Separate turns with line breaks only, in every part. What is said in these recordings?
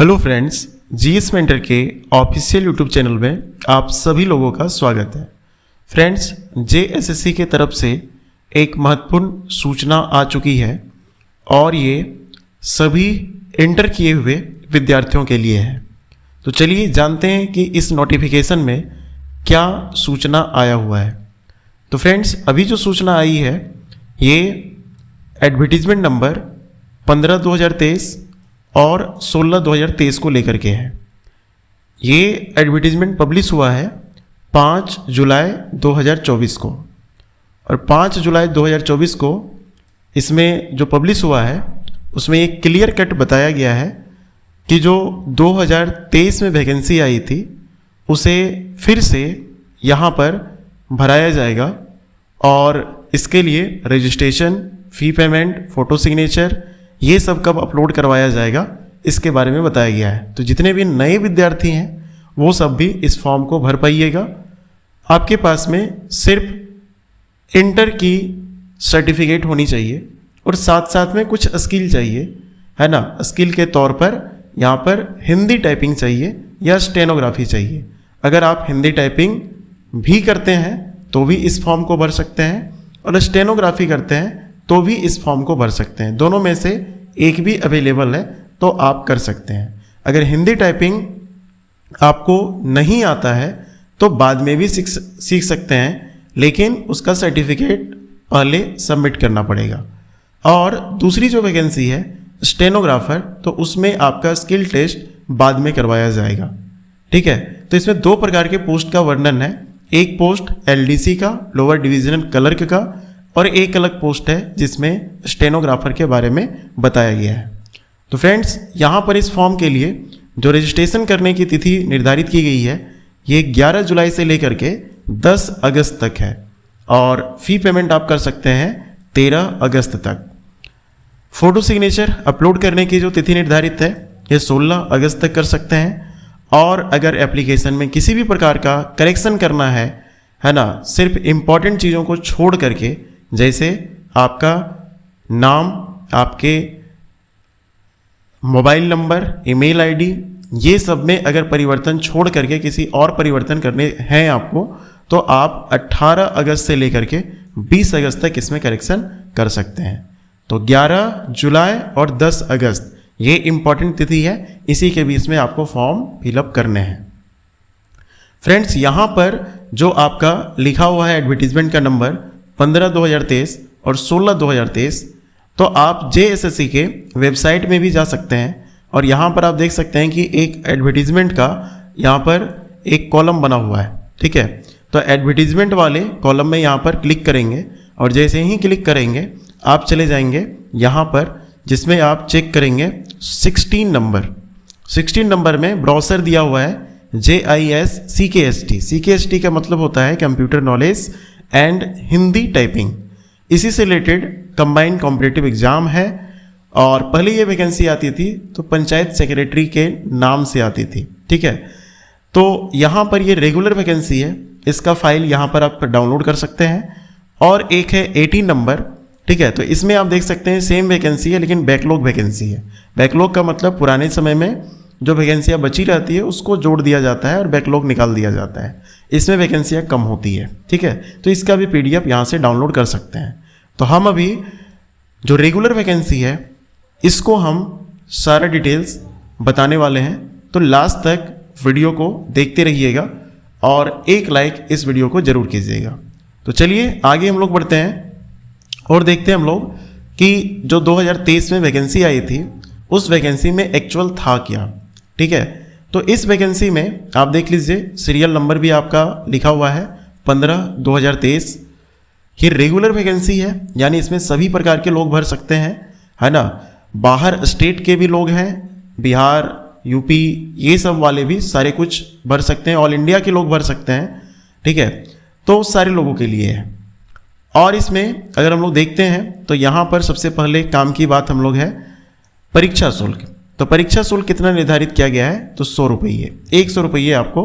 Hello friends, GS mentor के official YouTube channel में आप सभी लोगों का स्वागत है। फ्रेंड्स, जेएसएससी के तरफ से एक महत्वपूर्ण सूचना आ चुकी है और ये सभी इंटर किए हुए विद्यार्थियों के लिए है। तो चलिए जानते हैं कि इस नोटिफिकेशन में क्या सूचना आया हुआ है। तो फ्रेंड्स, अभी जो सूचना आई है ये एडवर्टीजमेंट नंबर 15/2023 और 16/2023 को लेकर के है। ये एडवर्टीजमेंट पब्लिश हुआ है 5 जुलाई 2024 को, और 5 जुलाई 2024 को इसमें जो पब्लिश हुआ है उसमें एक क्लियर कट बताया गया है कि जो 2023 में वैकेंसी आई थी उसे फिर से यहाँ पर भराया जाएगा और इसके लिए रजिस्ट्रेशन, फ़ी पेमेंट, फ़ोटो सिग्नेचर ये सब कब अपलोड करवाया जाएगा इसके बारे में बताया गया है। तो जितने भी नए विद्यार्थी हैं वो सब भी इस फॉर्म को भर पाइएगा। आपके पास में सिर्फ इंटर की सर्टिफिकेट होनी चाहिए और साथ साथ में कुछ स्किल चाहिए, है ना। स्किल के तौर पर यहाँ पर हिंदी टाइपिंग चाहिए या स्टेनोग्राफी चाहिए। अगर आप हिंदी टाइपिंग भी करते हैं तो भी इस फॉर्म को भर सकते हैं, और स्टेनोग्राफी करते हैं तो भी इस फॉर्म को भर सकते हैं। दोनों में से एक भी अवेलेबल है तो आप कर सकते हैं। अगर हिंदी टाइपिंग आपको नहीं आता है तो बाद में भी सीख सकते हैं, लेकिन उसका सर्टिफिकेट पहले सबमिट करना पड़ेगा। और दूसरी जो वैकेंसी है स्टेनोग्राफर, तो उसमें आपका स्किल टेस्ट बाद में करवाया जाएगा, ठीक है। तो इसमें दो प्रकार के पोस्ट का वर्णन है। एक पोस्ट एलडीसी का, लोअर डिविजनल क्लर्क का, और एक अलग पोस्ट है जिसमें स्टेनोग्राफर के बारे में बताया गया है। तो फ्रेंड्स, यहाँ पर इस फॉर्म के लिए जो रजिस्ट्रेशन करने की तिथि निर्धारित की गई है ये 11 जुलाई से लेकर के 10 अगस्त तक है, और फ़ी पेमेंट आप कर सकते हैं 13 अगस्त तक। फ़ोटो सिग्नेचर अपलोड करने की जो तिथि निर्धारित है ये 16 अगस्त तक कर सकते हैं। और अगर एप्लीकेशन में किसी भी प्रकार का करेक्शन करना है ना, सिर्फ इम्पॉर्टेंट चीज़ों को छोड़ करके, जैसे आपका नाम, आपके मोबाइल नंबर, ईमेल आईडी, ये सब में अगर परिवर्तन छोड़ करके किसी और परिवर्तन करने हैं आपको, तो आप 18 अगस्त से लेकर के 20 अगस्त तक इसमें करेक्शन कर सकते हैं। तो 11 जुलाई और 10 अगस्त ये इम्पॉर्टेंट तिथि है, इसी के बीच में आपको फॉर्म फिलअप करने हैं। फ्रेंड्स, यहाँ पर जो आपका लिखा हुआ है एडवर्टीजमेंट का नंबर 15/2023 और 16/2023, तो आप जेएसएससी के वेबसाइट में भी जा सकते हैं और यहाँ पर आप देख सकते हैं कि एक एडवर्टीजमेंट का यहाँ पर एक कॉलम बना हुआ है, ठीक है। तो एडवर्टीजमेंट वाले कॉलम में यहाँ पर क्लिक करेंगे और जैसे ही क्लिक करेंगे आप चले जाएंगे यहाँ पर, जिसमें आप चेक करेंगे 16 नंबर में ब्राउज़र दिया हुआ है JIS CKST। CKST का मतलब होता है computer knowledge and Hindi typing. इसी से रिलेटेड कंबाइंड कॉम्पिटिटिव एग्जाम है, और पहले ये वैकेंसी आती थी तो पंचायत सेक्रेटरी के नाम से आती थी, ठीक है। तो यहाँ पर ये रेगुलर वैकेंसी है, इसका फाइल यहाँ पर आप डाउनलोड कर सकते हैं। और एक है 18 नंबर, ठीक है। तो इसमें आप देख सकते हैं सेम वैकेंसी है लेकिन बैकलॉग वैकेंसी है। बैकलॉग का मतलब पुराने समय में जो वैकेंसियाँ बची रहती है उसको जोड़ दिया जाता है और बैकलॉग निकाल दिया जाता है। इसमें वैकेंसियाँ कम होती है, ठीक है। तो इसका भी PDF यहाँ से डाउनलोड कर सकते हैं। तो हम अभी जो रेगुलर वैकेंसी है इसको हम सारा डिटेल्स बताने वाले हैं, तो लास्ट तक वीडियो को देखते रहिएगा और एक लाइक इस वीडियो को ज़रूर कीजिएगा। तो चलिए आगे हम लोग बढ़ते हैं और देखते हैं हम लोग कि जो 2023 में वैकेंसी आई थी उस वैकेंसी में एक्चुअल था क्या, ठीक है। तो इस वैकेंसी में आप देख लीजिए सीरियल नंबर भी आपका लिखा हुआ है 15/2023। ये रेगुलर वैकेंसी है, यानी इसमें सभी प्रकार के लोग भर सकते हैं, है ना। बाहर स्टेट के भी लोग हैं, बिहार, यूपी, ये सब वाले भी सारे कुछ भर सकते हैं। ऑल इंडिया के लोग भर सकते हैं, ठीक है। तो सारे लोगों के लिए है। और इसमें अगर हम लोग देखते हैं तो यहाँ पर सबसे पहले काम की बात हम लोग है परीक्षा शुल्क। तो परीक्षा शुल्क कितना निर्धारित किया गया है, तो 100 रुपये, 100 रुपये आपको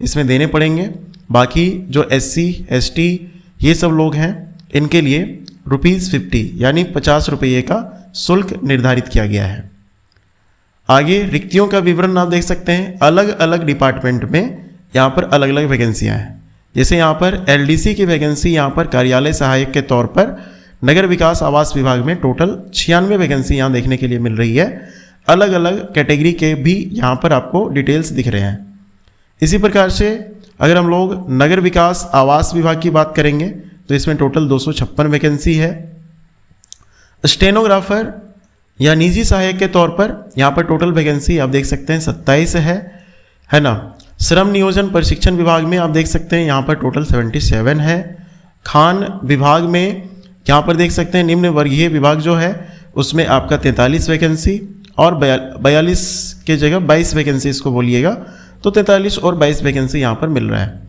इसमें देने पड़ेंगे। बाकी जो SC ST ये सब लोग हैं इनके लिए ₹50 यानी 50 रुपये का शुल्क निर्धारित किया गया है। आगे रिक्तियों का विवरण आप देख सकते हैं। अलग अलग डिपार्टमेंट में यहाँ पर अलग अलग वैकेंसियाँ हैं। जैसे यहाँ पर एलडीसी की वैकेंसी यहाँ पर कार्यालय सहायक के तौर पर नगर विकास आवास विभाग में टोटल 96 वैकेंसी यहाँ देखने के लिए मिल रही है। अलग अलग कैटेगरी के भी यहाँ पर आपको डिटेल्स दिख रहे हैं। इसी प्रकार से अगर हम लोग नगर विकास आवास विभाग की बात करेंगे तो इसमें टोटल 256 वैकेंसी है। स्टेनोग्राफर या निजी सहायक के तौर पर यहाँ पर टोटल वैकेंसी आप देख सकते हैं 27 है ना। श्रम नियोजन प्रशिक्षण विभाग में आप देख सकते हैं यहाँ पर टोटल 77 है। खान विभाग में यहाँ पर देख सकते हैं निम्न वर्गीय विभाग जो है उसमें आपका 43 वैकेंसी और 42 के जगह 22 वैकेंसी इसको बोलिएगा, तो 43 और 22 वैकेंसी यहाँ पर मिल रहा है।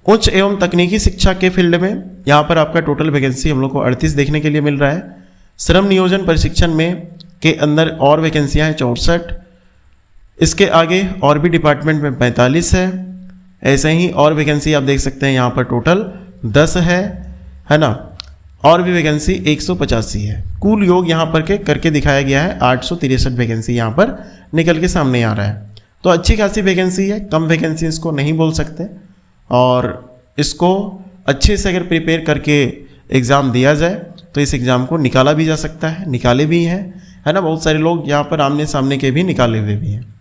उच्च एवं तकनीकी शिक्षा के फील्ड में यहाँ पर आपका टोटल वैकेंसी हम लोग को 38 देखने के लिए मिल रहा है। श्रम नियोजन प्रशिक्षण में के अंदर और वैकेंसियाँ हैं 64। इसके आगे और भी डिपार्टमेंट में 45 है। ऐसे ही और वैकेंसी आप देख सकते हैं यहाँ पर टोटल 10 है ना। और भी वैकेंसी 185 है। कुल योग यहाँ पर के करके दिखाया गया है 863 वैकेंसी यहाँ पर निकल के सामने आ रहा है। तो अच्छी खासी वैकेंसी है, कम वैकेंसी इसको नहीं बोल सकते। और इसको अच्छे से अगर प्रिपेयर करके एग्ज़ाम दिया जाए तो इस एग्ज़ाम को निकाला भी जा सकता है, निकाले भी हैं, है ना। बहुत सारे लोग यहाँ पर आमने सामने के भी निकाले हुए भी हैं।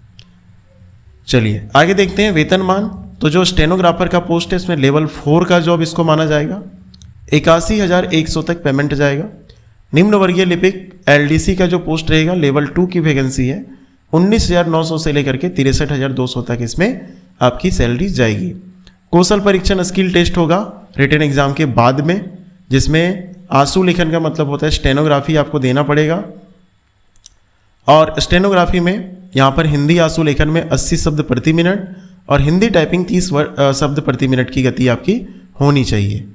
चलिए आगे देखते हैं वेतनमान। तो जो स्टेनोग्राफर का पोस्ट है इसमें लेवल 4 का जॉब इसको माना जाएगा। 81,100 तक पेमेंट जाएगा। निम्न वर्गीय लिपिक एलडीसी का जो पोस्ट रहेगा लेवल 2 की वैकेंसी है। 19,900 से लेकर के 63,200 तक इसमें आपकी सैलरी जाएगी। कौशल परीक्षण स्किल टेस्ट होगा रिटन एग्जाम के बाद में, जिसमें आंसू लेखन का मतलब होता है स्टेनोग्राफी आपको देना पड़ेगा। और स्टेनोग्राफी में यहाँ पर हिंदी आंसू लेखन में 80 शब्द प्रति मिनट और हिंदी टाइपिंग 30 शब्द प्रति मिनट की गति आपकी होनी चाहिए।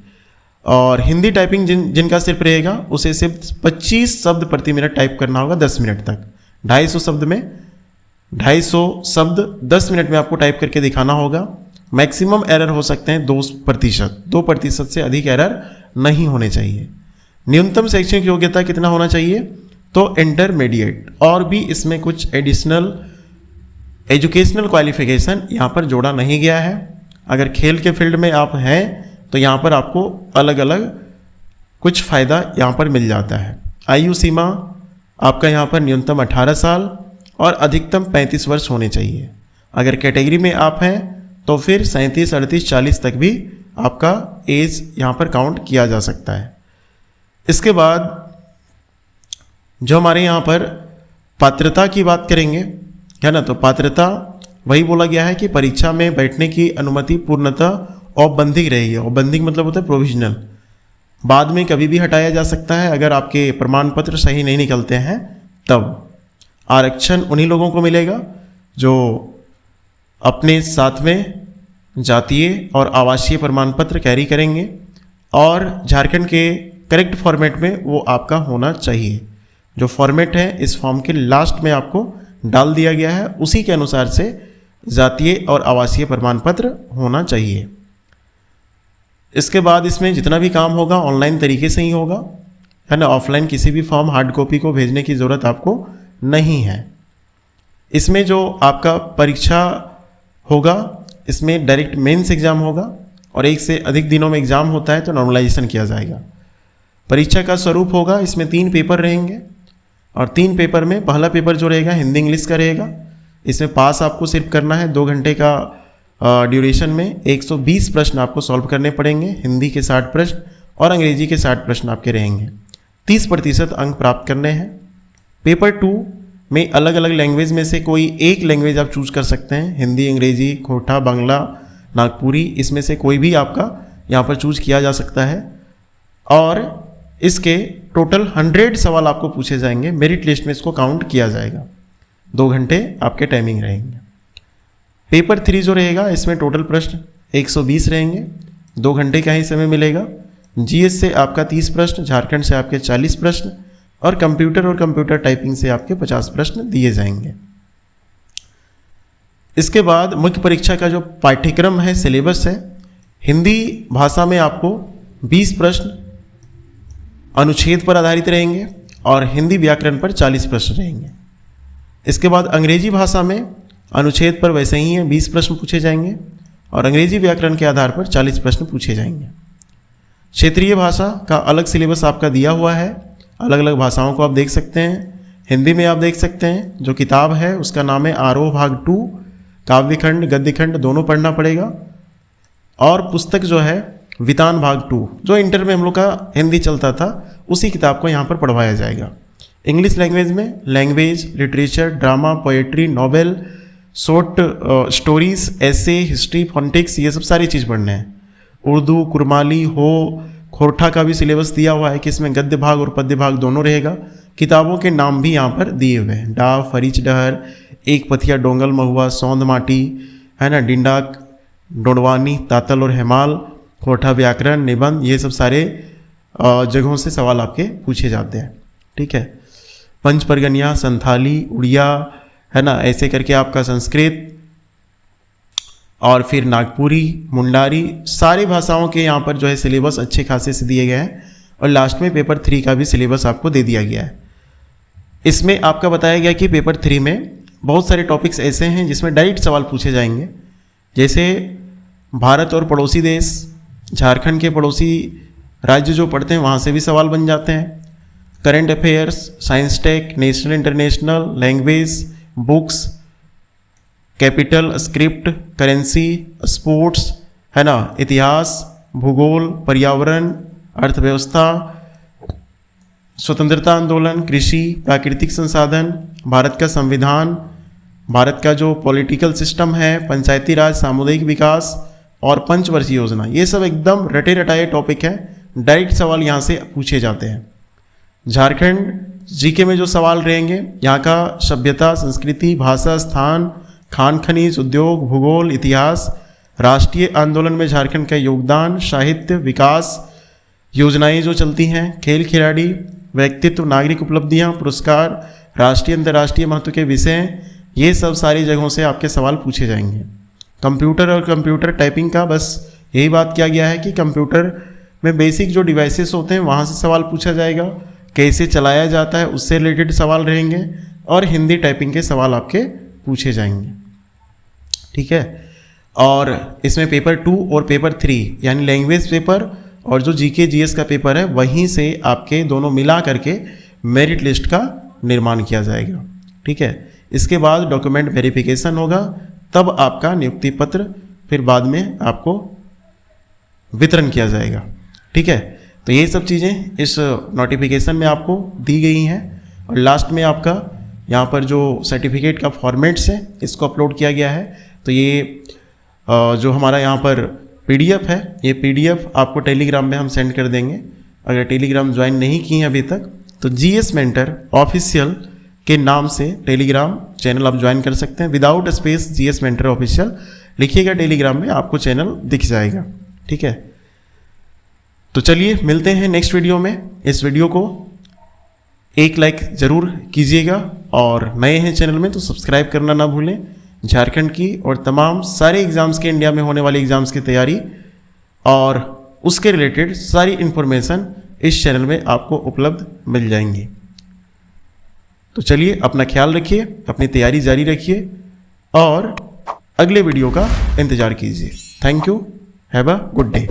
और हिंदी टाइपिंग जिनका सिर्फ रहेगा उसे सिर्फ 25 शब्द प्रति मिनट टाइप करना होगा 10 मिनट तक। 250 शब्द 10 मिनट में आपको टाइप करके दिखाना होगा। मैक्सिमम एरर हो सकते हैं 2% से अधिक एरर नहीं होने चाहिए। न्यूनतम शैक्षणिक योग्यता कितना होना चाहिए, तो इंटरमीडिएट। और भी इसमें कुछ एडिशनल एजुकेशनल क्वालिफिकेशन यहाँ पर जोड़ा नहीं गया है। अगर खेल के फील्ड में आप हैं तो यहाँ पर आपको अलग अलग कुछ फ़ायदा यहाँ पर मिल जाता है। आयु सीमा आपका यहाँ पर न्यूनतम 18 साल और अधिकतम 35 वर्ष होने चाहिए। अगर कैटेगरी में आप हैं तो फिर 37, 38, 40 तक भी आपका एज यहाँ पर काउंट किया जा सकता है। इसके बाद जो हमारे यहाँ पर पात्रता की बात करेंगे, है ना, तो पात्रता वही बोला गया है कि परीक्षा में बैठने की अनुमति पूर्णतः औपबंधिक रहेगी। औपबंधिक मतलब होता है प्रोविजनल, बाद में कभी भी हटाया जा सकता है अगर आपके प्रमाण पत्र सही नहीं निकलते हैं तब। आरक्षण उन्हीं लोगों को मिलेगा जो अपने साथ में जातीय और आवासीय प्रमाण पत्र कैरी करेंगे और झारखंड के करेक्ट फॉर्मेट में वो आपका होना चाहिए। जो फॉर्मेट है इस फॉर्म के लास्ट में आपको डाल दिया गया है, उसी के अनुसार से जातीय और आवासीय प्रमाण पत्र होना चाहिए। इसके बाद इसमें जितना भी काम होगा ऑनलाइन तरीके से ही होगा, है ना। ऑफलाइन किसी भी फॉर्म हार्ड कॉपी को भेजने की ज़रूरत आपको नहीं है। इसमें जो आपका परीक्षा होगा इसमें डायरेक्ट मेंस एग्ज़ाम होगा और 1 से अधिक दिनों में एग्ज़ाम होता है तो नॉर्मलाइजेशन किया जाएगा। परीक्षा का स्वरूप होगा, इसमें 3 पेपर रहेंगे और 3 पेपर में पहला पेपर जो रहेगा हिंदी इंग्लिश का रहेगा। इसमें पास आपको सिर्फ करना है 2 घंटे का ड्यूरेशन में 120 प्रश्न आपको सॉल्व करने पड़ेंगे। हिंदी के 60 प्रश्न और अंग्रेजी के 60 प्रश्न आपके रहेंगे। 30% अंक प्राप्त करने हैं। पेपर 2 में अलग अलग लैंग्वेज में से कोई एक लैंग्वेज आप चूज कर सकते हैं, हिंदी, अंग्रेजी, खोटा, बांग्ला, नागपुरी, इसमें से कोई भी आपका यहाँ पर चूज किया जा सकता है। और इसके टोटल 100 सवाल आपको पूछे जाएंगे। मेरिट लिस्ट में इसको काउंट किया जाएगा। 2 घंटे आपके टाइमिंग रहेंगे। पेपर 3 जो रहेगा इसमें टोटल प्रश्न 120 रहेंगे, 2 घंटे का ही समय मिलेगा। जीएस से आपका 30 प्रश्न, झारखंड से आपके 40 प्रश्न और कंप्यूटर टाइपिंग से आपके 50 प्रश्न दिए जाएंगे। इसके बाद मुख्य परीक्षा का जो पाठ्यक्रम है, सिलेबस है, हिंदी भाषा में आपको 20 प्रश्न अनुच्छेद पर आधारित रहेंगे और हिंदी व्याकरण पर 40 प्रश्न रहेंगे। इसके बाद अंग्रेजी भाषा में अनुच्छेद पर वैसे ही हैं, 20 प्रश्न पूछे जाएंगे और अंग्रेजी व्याकरण के आधार पर 40 प्रश्न पूछे जाएंगे। क्षेत्रीय भाषा का अलग सिलेबस आपका दिया हुआ है, अलग अलग भाषाओं को आप देख सकते हैं। हिंदी में आप देख सकते हैं, जो किताब है उसका नाम है आरोह भाग 2, काव्यखंड गद्यखंड दोनों पढ़ना पड़ेगा। और पुस्तक जो है वितान भाग 2, जो इंटर में हम लोग का हिंदी चलता था, उसी किताब को यहाँ पर पढ़वाया जाएगा। इंग्लिश लैंग्वेज में language, literature, drama, poetry, novel, short stories, ऐसे, हिस्ट्री, फोनेटिक्स, ये सब सारी चीज़ पढ़ने हैं। उर्दू, कुरमाली, हो, खोरठा का भी सिलेबस दिया हुआ है कि इसमें गद्य भाग और पद्य भाग दोनों रहेगा। किताबों के नाम भी यहाँ पर दिए हुए हैं, डा, फरीच डहर, एक पथिया, डोंगल महुआ, सौंद माटी, है ना, डिंडाक, डोडवानी, तातल और हेमाल, खोरठा व्याकरण, निबंध, ये सब सारे जगहों से सवाल आपके पूछे जाते हैं। ठीक है, पंच परगनिया, संथाली, उड़िया, है ना, ऐसे करके आपका संस्कृत और फिर नागपुरी, मुंडारी, सारी भाषाओं के यहाँ पर जो है सिलेबस अच्छे खासे से दिए गए हैं। और लास्ट में पेपर 3 का भी सिलेबस आपको दे दिया गया है। इसमें आपका बताया गया कि पेपर 3 में बहुत सारे टॉपिक्स ऐसे हैं जिसमें डायरेक्ट सवाल पूछे जाएंगे, जैसे भारत और पड़ोसी देश, झारखंड के पड़ोसी राज्य जो पढ़ते हैं वहाँ से भी सवाल बन जाते हैं। Current affairs, science tech, national international, language, books, capital, script, currency, sports, है ना, इतिहास, भूगोल, पर्यावरण, अर्थव्यवस्था, स्वतंत्रता आंदोलन, कृषि, प्राकृतिक संसाधन, भारत का संविधान, भारत का जो पॉलिटिकल सिस्टम है, पंचायती राज, सामुदायिक विकास और पंचवर्षीय योजना, ये सब एकदम रटे रटाए टॉपिक है। डायरेक्ट सवाल यहाँ से पूछे जाते हैं। झारखंड जीके में जो सवाल रहेंगे, यहाँ का सभ्यता, संस्कृति, भाषा, स्थान, खान खनिज, उद्योग, भूगोल, इतिहास, राष्ट्रीय आंदोलन में झारखंड का योगदान, साहित्य, विकास योजनाएं जो चलती हैं, खेल खिलाड़ी, व्यक्तित्व, नागरिक उपलब्धियां, पुरस्कार, राष्ट्रीय अंतर्राष्ट्रीय महत्व के विषय, ये सब सारी जगहों से आपके सवाल पूछे जाएंगे। कंप्यूटर और कंप्यूटर टाइपिंग का बस यही बात किया गया है कि कंप्यूटर में बेसिक जो डिवाइसेस होते हैं वहाँ से सवाल पूछा जाएगा, कैसे चलाया जाता है उससे रिलेटेड सवाल रहेंगे और हिंदी टाइपिंग के सवाल आपके पूछे जाएंगे। ठीक है, और इसमें पेपर 2 और पेपर 3 यानी लैंग्वेज पेपर और जो जीके जीएस का पेपर है वहीं से आपके दोनों मिला करके मेरिट लिस्ट का निर्माण किया जाएगा। ठीक है, इसके बाद डॉक्यूमेंट वेरिफिकेशन होगा, तब आपका नियुक्ति पत्र फिर बाद में आपको वितरण किया जाएगा। ठीक है, तो ये सब चीज़ें इस नोटिफिकेशन में आपको दी गई हैं और लास्ट में आपका यहाँ पर जो सर्टिफिकेट का फॉर्मेट्स है इसको अपलोड किया गया है। तो ये जो हमारा यहाँ पर पीडीएफ है, ये पीडीएफ आपको टेलीग्राम में हम सेंड कर देंगे। अगर टेलीग्राम ज्वाइन नहीं किए हैं अभी तक तो जीएस मेंटर ऑफिशियल के नाम से टेलीग्राम चैनल आप ज्वाइन कर सकते हैं। Without space GS mentor official लिखिएगा टेलीग्राम में, आपको चैनल दिख जाएगा। ठीक है, तो चलिए मिलते हैं नेक्स्ट वीडियो में। इस वीडियो को एक लाइक ज़रूर कीजिएगा और नए हैं चैनल में तो सब्सक्राइब करना ना भूलें। झारखंड की और तमाम सारे एग्ज़ाम्स के, इंडिया में होने वाले एग्ज़ाम्स की तैयारी और उसके रिलेटेड सारी इन्फॉर्मेशन इस चैनल में आपको उपलब्ध मिल जाएंगी। तो चलिए अपना ख्याल रखिए, अपनी तैयारी जारी रखिए और अगले वीडियो का इंतज़ार कीजिए। Thank you, have a good day.